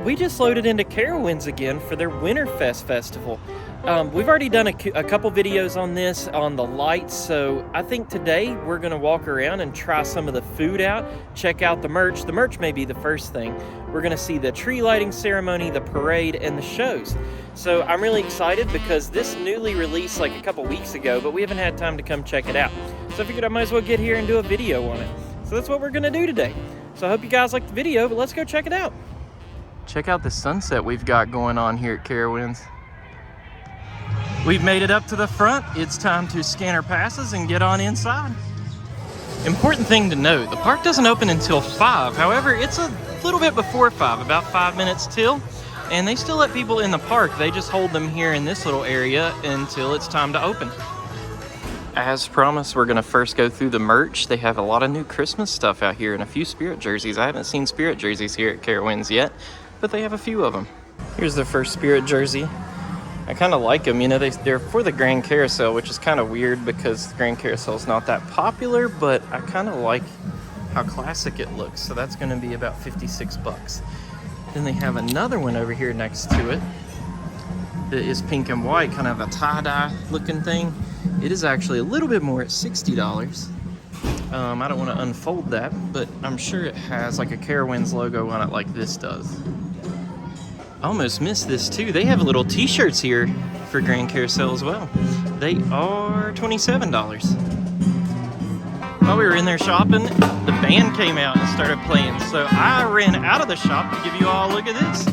we just loaded into Carowinds again for their Winterfest festival. We've already done a couple videos on this, on the lights, so I think today we're going to walk around and try some of the food out, check out the merch. The merch may be the first thing. We're going to see the tree lighting ceremony, the parade, and the shows. So I'm really excited because this newly released like a couple weeks ago, but we haven't had time to come check it out. So I figured I might as well get here and do a video on it. So that's what we're going to do today. So I hope you guys like the video, but let's go check it out. Check out the sunset we've got going on here at Carowinds. We've made it up to the front. It's time to scan our passes and get on inside. Important thing to note, the park doesn't open until 5. However, it's a little bit before 5, about 5 minutes till, and they still let people in the park. They just hold them here in this little area until it's time to open. As promised, we're gonna first go through the merch. They have a lot of new Christmas stuff out here and a few Spirit jerseys. I haven't seen Spirit jerseys here at Carowinds yet, but they have a few of them. Here's the first Spirit jersey. I kind of like them, you know, they're for the Grand Carousel, which is kind of weird because the Grand Carousel is not that popular, but I kind of like how classic it looks. So that's going to be about 56 bucks. Then they have another one over here next to it that is pink and white, kind of a tie-dye looking thing. It is actually a little bit more at $60. I don't want to unfold that, but I'm sure it has like a Carowinds logo on it like this does. I almost missed this too. They have little t-shirts here for Grand Carousel as well. They are $27. While we were in there shopping, the band came out and started playing. So I ran out of the shop to give you all a look at this.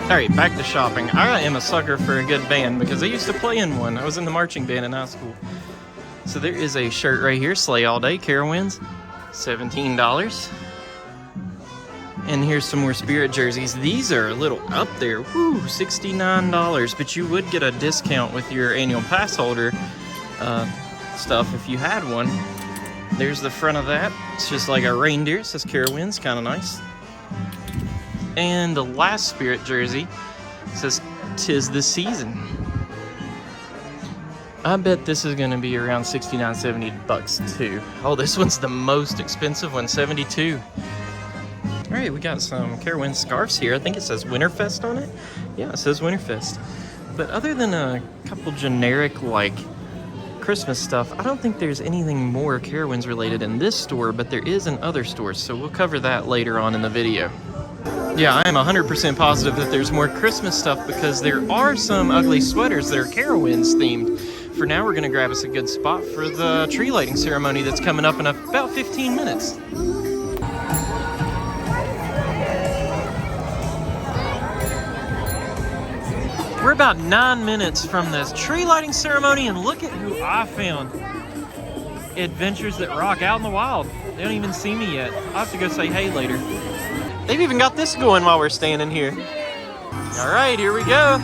Alright, back to shopping. I am a sucker for a good band because I used to play in one. I was in the marching band in high school. So there is a shirt right here, Slay All Day, Carowinds, $17. And here's some more Spirit jerseys. These are a little up there, woo, $69. But you would get a discount with your annual pass holder stuff if you had one. There's the front of that. It's just like a reindeer. It says Carowinds, kind of nice. And the last Spirit jersey says, "'Tis the season." I bet this is gonna be around 69, 70 bucks too. Oh, this one's the most expensive one, 72. All right, we got some Carowinds scarves here. I think it says Winterfest on it. Yeah, it says Winterfest. But other than a couple generic like Christmas stuff, I don't think there's anything more Carowinds related in this store, but there is in other stores, so we'll cover that later on in the video. Yeah, I am 100% positive that there's more Christmas stuff because there are some ugly sweaters that are Carowinds themed. For now, we're gonna grab us a good spot for the tree lighting ceremony that's coming up in about 15 minutes. We're about 9 minutes from this tree lighting ceremony, and look at who I found. Adventures That Rock out in the wild. They don't even see me yet. I'll have to go say hey later. They've even got this going while we're standing here. All right, here we go.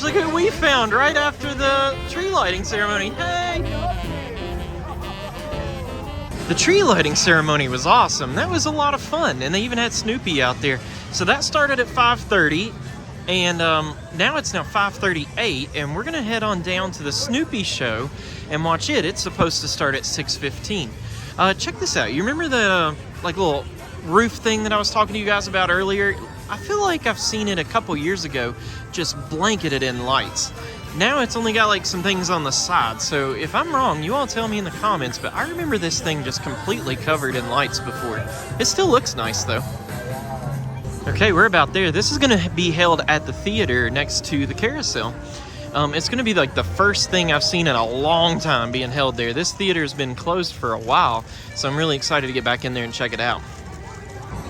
Look who we found right after the tree lighting ceremony. Hey! The tree lighting ceremony was awesome. That was a lot of fun, and they even had Snoopy out there. So that started at 5:30, and now it's now 5:38, and we're gonna head on down to the Snoopy show and watch it. It's supposed to start at 6:15. Check this out. You remember the like little roof thing that I was talking to you guys about earlier? I feel like I've seen it a couple years ago, just blanketed in lights. Now it's only got like some things on the side, so if I'm wrong, you all tell me in the comments, but I remember this thing just completely covered in lights before. It still looks nice though. Okay, we're about there. This is gonna be held at the theater next to the carousel. It's gonna be like the first thing I've seen in a long time being held there. This theater's been closed for a while, so I'm really excited to get back in there and check it out.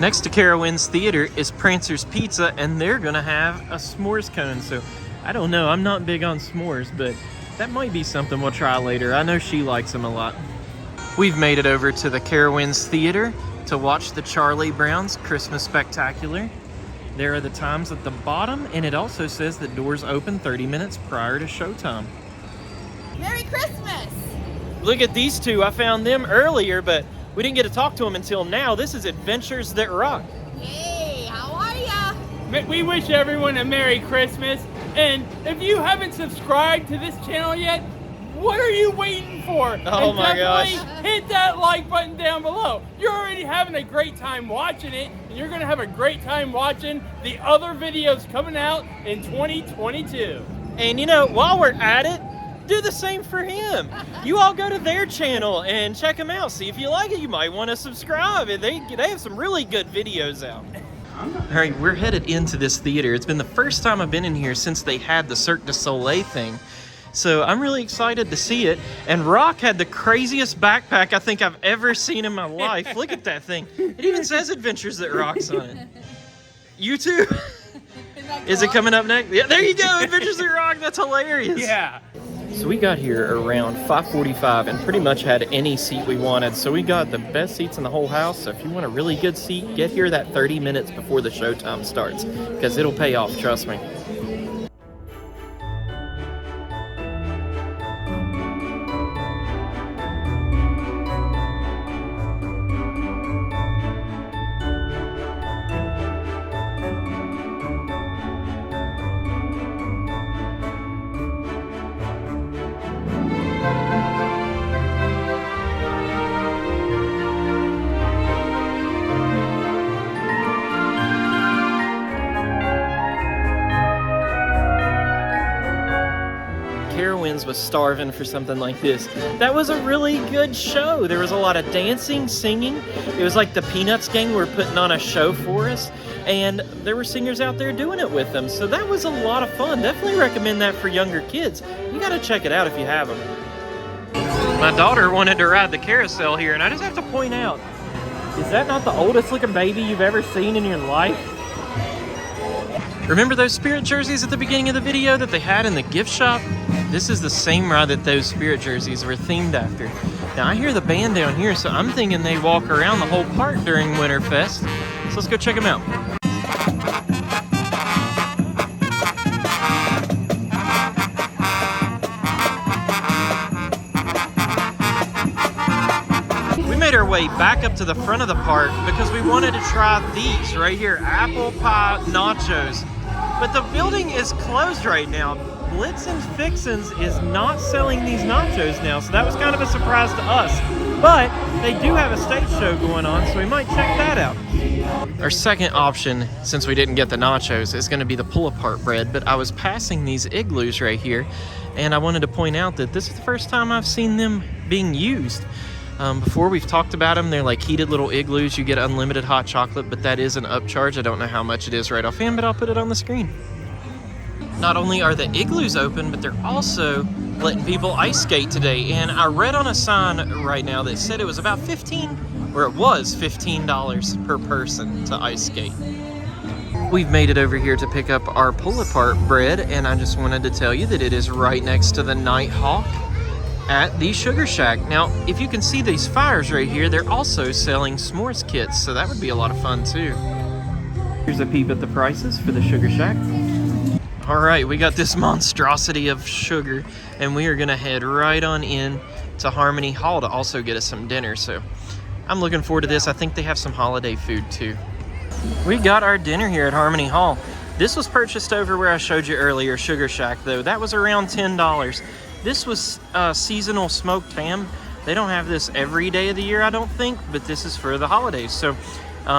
Next to Carowinds Theater is Prancer's Pizza, and they're gonna have a s'mores cone. So I don't know, I'm not big on s'mores, but that might be something we'll try later. I know she likes them a lot. We've made it over to the Carowinds Theater to watch the Charlie Brown's Christmas Spectacular. There are the times at the bottom, and it also says that doors open 30 minutes prior to showtime. Merry Christmas! Look at these two. I found them earlier, but we didn't get to talk to them until now. This is Adventures That Rock. Hey, how are ya? We wish everyone a Merry Christmas. And if you haven't subscribed to this channel yet, what are you waiting for? Oh and my gosh. Hit that like button down below. You're already having a great time watching it, and you're gonna have a great time watching the other videos coming out in 2022. And you know, while we're at it, do the same for him. You all go to their channel and check them out. See if you like it. You might want to subscribe. They have some really good videos out. All right, we're headed into this theater. It's been the first time I've been in here since they had the Cirque du Soleil thing. So I'm really excited to see it. And Rock had the craziest backpack I think I've ever seen in my life. Look at that thing. It even says Adventures That Rock's on it. You too? Is it coming up next? Yeah, there you go, Adventures That Rock. That's hilarious. Yeah. So we got here around 5:45 and pretty much had any seat we wanted. So we got the best seats in the whole house. So if you want a really good seat, get here that 30 minutes before the showtime starts, because it'll pay off, trust me. Carowinds was starving for something like this. That was a really good show. There was a lot of dancing, singing. It was like the Peanuts gang were putting on a show for us, and there were singers out there doing it with them. So that was a lot of fun. Definitely recommend that for younger kids. You gotta check it out if you have them. My daughter wanted to ride the carousel here, and I just have to point out, is that not the oldest looking baby you've ever seen in your life? Remember those Spirit jerseys at the beginning of the video that they had in the gift shop? This is the same ride that those Spirit jerseys were themed after. Now I hear the band down here, so I'm thinking they walk around the whole park during Winterfest. So let's go check them out. We made our way back up to the front of the park because we wanted to try these right here, apple pie nachos. But the building is closed right now. Blitz and Fixins is not selling these nachos now, so that was kind of a surprise to us. But they do have a stage show going on, so we might check that out. Our second option, since we didn't get the nachos, is going to be the pull-apart bread. But I was passing these igloos right here, and I wanted to point out that this is the first time I've seen them being used. Before we've talked about them, they're like heated little igloos. You get unlimited hot chocolate, but that is an upcharge. I don't know how much it is right offhand, but I'll put it on the screen. Not only are the igloos open, but they're also letting people ice skate today. And I read on a sign right now that said it was about $15 per person to ice skate. We've made it over here to pick up our pull-apart bread, and I just wanted to tell you that it is right next to the Nighthawk at the Sugar Shack. Now, if you can see these fires right here, they're also selling s'mores kits, so that would be a lot of fun too. Here's a peep at the prices for the Sugar Shack. All right, we got this monstrosity of sugar, and we are gonna head right on in to Harmony Hall to also get us some dinner. So I'm looking forward to this. I think they have some holiday food too. We got our dinner here at Harmony Hall. This was purchased over where I showed you earlier, Sugar Shack though. That was around $10. This was seasonal smoked ham. They don't have this every day of the year, I don't think, but this is for the holidays. So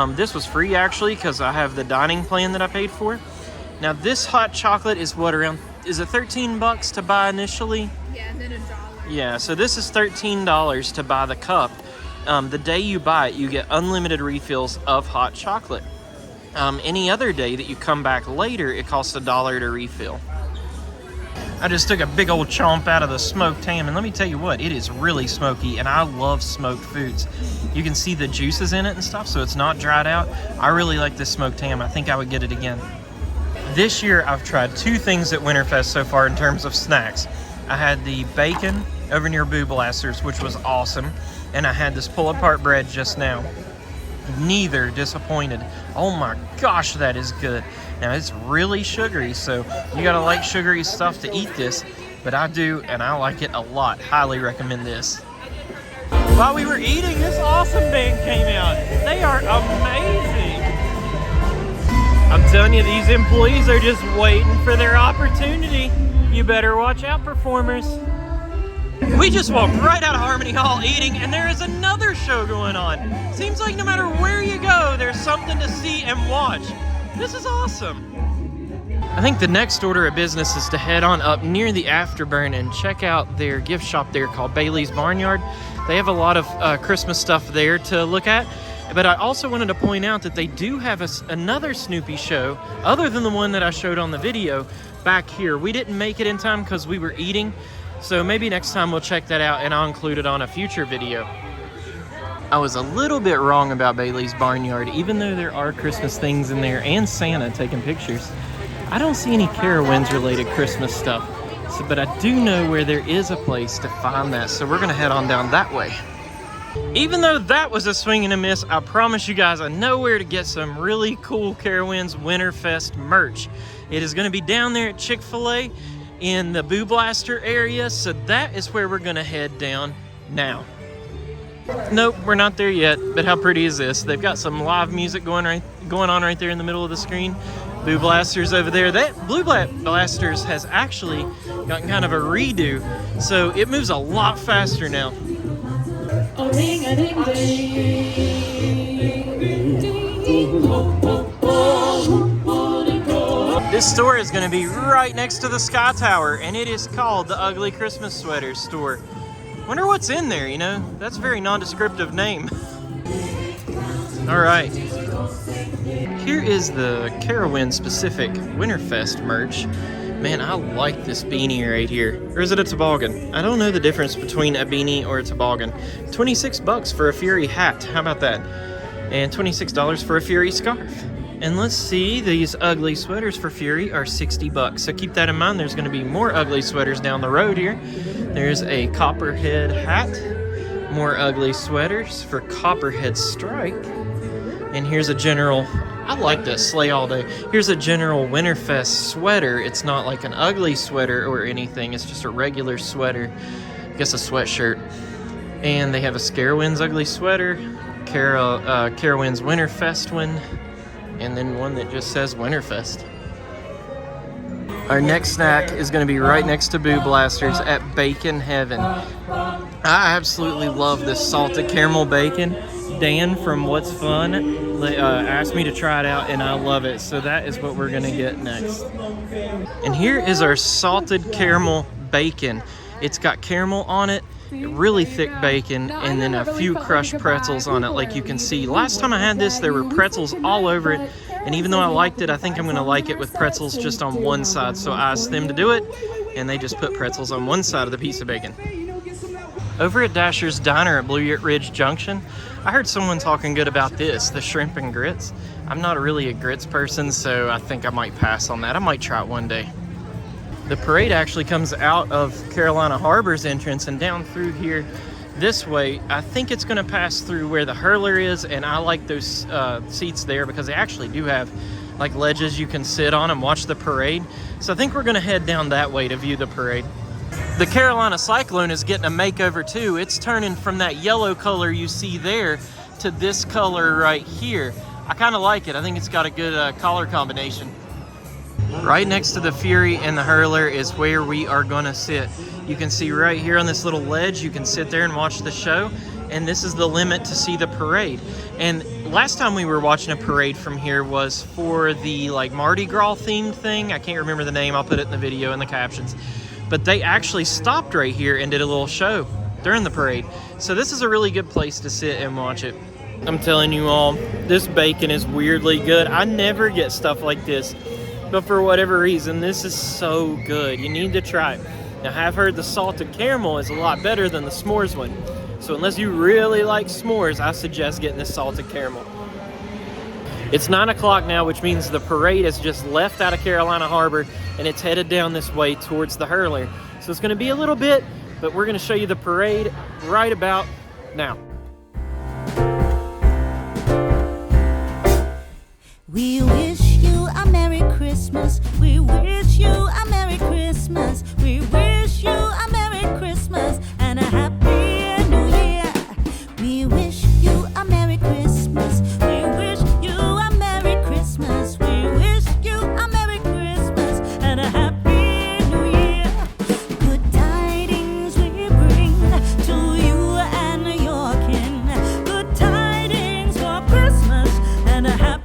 this was free actually, because I have the dining plan that I paid for. Now this hot chocolate is what, around, is it 13 bucks to buy initially? Yeah, and then $1. Yeah, so this is $13 to buy the cup. The day you buy it, you get unlimited refills of hot chocolate. Any other day that you come back later, it costs $1 to refill. I just took a big old chomp out of the smoked ham, and let me tell you what, it is really smoky, and I love smoked foods. You can see the juices in it and stuff, so it's not dried out. I really like this smoked ham. I think I would get it again. This year, I've tried 2 things at Winterfest so far in terms of snacks. I had the bacon over near Boo Blasters, which was awesome, and I had this pull-apart bread just now. Neither disappointed. Oh my gosh, that is good. Now it's really sugary, so you gotta like sugary stuff to eat this, but I do, and I like it a lot. Highly recommend this. While we were eating, this awesome band came out. They are amazing. I'm telling you, these employees are just waiting for their opportunity. You better watch out, performers. We just walked right out of Harmony Hall eating, and there is another show going on. Seems like no matter where you go, there's something to see and watch. This is awesome. I think the next order of business is to head on up near the Afterburn and check out their gift shop there called Bailey's Barnyard. They have a lot of Christmas stuff there to look at. But I also wanted to point out that they do have another Snoopy show, other than the one that I showed on the video, back here. We didn't make it in time because we were eating. So maybe next time we'll check that out and I'll include it on a future video. I was a little bit wrong about Bailey's Barnyard. Even though there are Christmas things in there and Santa taking pictures, I don't see any Carowinds related Christmas stuff. But I do know where there is a place to find that. So we're gonna head on down that way. Even though that was a swing and a miss, I promise you guys I know where to get some really cool Carowinds Winterfest merch. It is gonna be down there at Chick-fil-A in the Boo Blaster area, so that is where we're gonna head down now. Nope, we're not there yet, but how pretty is this? They've got some live music going on right there in the middle of the screen. Boo Blasters over there. That Blue Blasters has actually gotten kind of a redo, so it moves a lot faster now. This store is going to be right next to the Sky Tower, and it is called the Ugly Christmas Sweaters Store. Wonder what's in there, you know? That's a very nondescriptive name. All right. Here is the Carowinds specific Winterfest merch. Man, I like this beanie right here. Or is it a toboggan? I don't know the difference between a beanie or a toboggan. 26 bucks for a Fury hat. How about that? And $26 for a Fury scarf. And let's see, these ugly sweaters for Fury are 60 bucks. So keep that in mind. There's going to be more ugly sweaters down the road here. There's a Copperhead hat. More ugly sweaters for Copperhead Strike. And here's a general, I like this, slay all day. Here's a general Winterfest sweater. It's not like an ugly sweater or anything. It's just a regular sweater. I guess a sweatshirt. And they have a Carowinds ugly sweater. Carowinds Winterfest one. And then one that just says Winterfest. Our next snack is going to be right next to Boo Blasters at Bacon Heaven. I absolutely love this salted caramel bacon. Dan from What's Fun asked me to try it out, and I love it. So that is what we're going to get next. And here is our salted caramel bacon. It's got caramel on it, really thick bacon, and then a few crushed pretzels on it, like you can see. Last time I had this, there were pretzels all over it, and even though I liked it, I think I'm going to like it with pretzels just on one side. So I asked them to do it, and they just put pretzels on one side of the piece of bacon. Over at Dasher's Diner at Blue Ridge Junction, I heard someone talking good about this, the shrimp and grits. I'm not really a grits person, so I think I might pass on that. I might try it one day. The parade actually comes out of Carolina Harbor's entrance and down through here this way. I think it's going to pass through where the hurler is, and I like those seats there because they actually do have like ledges you can sit on and watch the parade. So I think we're going to head down that way to view the parade. The Carolina Cyclone is getting a makeover too. It's turning from that yellow color you see there to this color right here. I kind of like it. I think it's got a good color combination. Right next to the Fury and the Hurler is where we are going to sit. You can see right here on this little ledge, you can sit there and watch the show. And this is the limit to see the parade. And last time we were watching a parade from here was for the like Mardi Gras themed thing. I can't remember the name. I'll put it in the video in the captions. But they actually stopped right here and did a little show during the parade. So this is a really good place to sit and watch it. I'm telling you all, this bacon is weirdly good. I never get stuff like this but for whatever reason, this is so good. You need to try it. Now, I have heard the salted caramel is a lot better than the s'mores one. So unless you really like s'mores, I suggest getting this salted caramel. It's 9 o'clock now, which means the parade has just left out of Carolina Harbor and it's headed down this way towards the hurler. So it's gonna be a little bit, but we're gonna show you the parade right about now. We wish you a Merry Christmas. We wish you a Merry Christmas. We wish you a Merry Christmas and a Happy New Year. We wish you a Merry Christmas. We wish you a Merry Christmas. We wish you a Merry Christmas and a Happy New Year. Good tidings we bring to you and your kin. Good tidings for Christmas and a Happy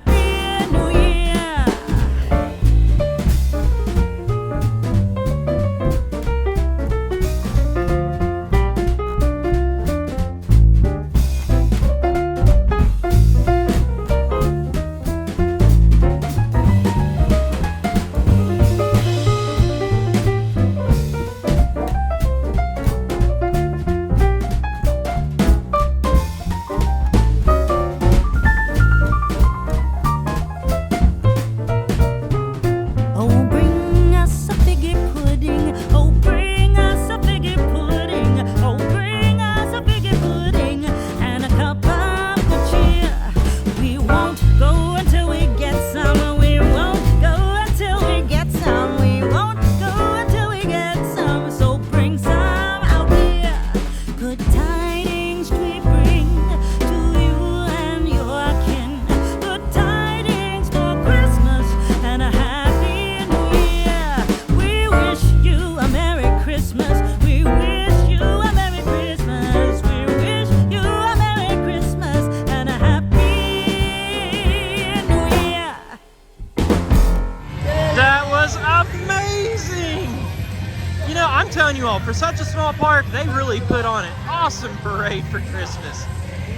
I'm telling you all, for such a small park, they really put on an awesome parade for Christmas.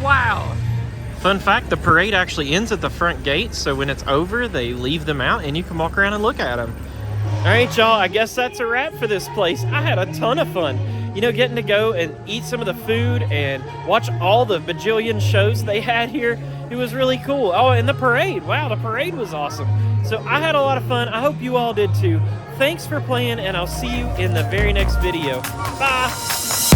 Wow. Fun fact, the parade actually ends at the front gate, so when it's over, they leave them out and you can walk around and look at them. All right, y'all, I guess that's a wrap for this place. I had a ton of fun. You know, getting to go and eat some of the food and watch all the bajillion shows they had here. It was really cool. Oh, and the parade. Wow, the parade was awesome. So I had a lot of fun. I hope you all did too. Thanks for playing, and I'll see you in the very next video. Bye.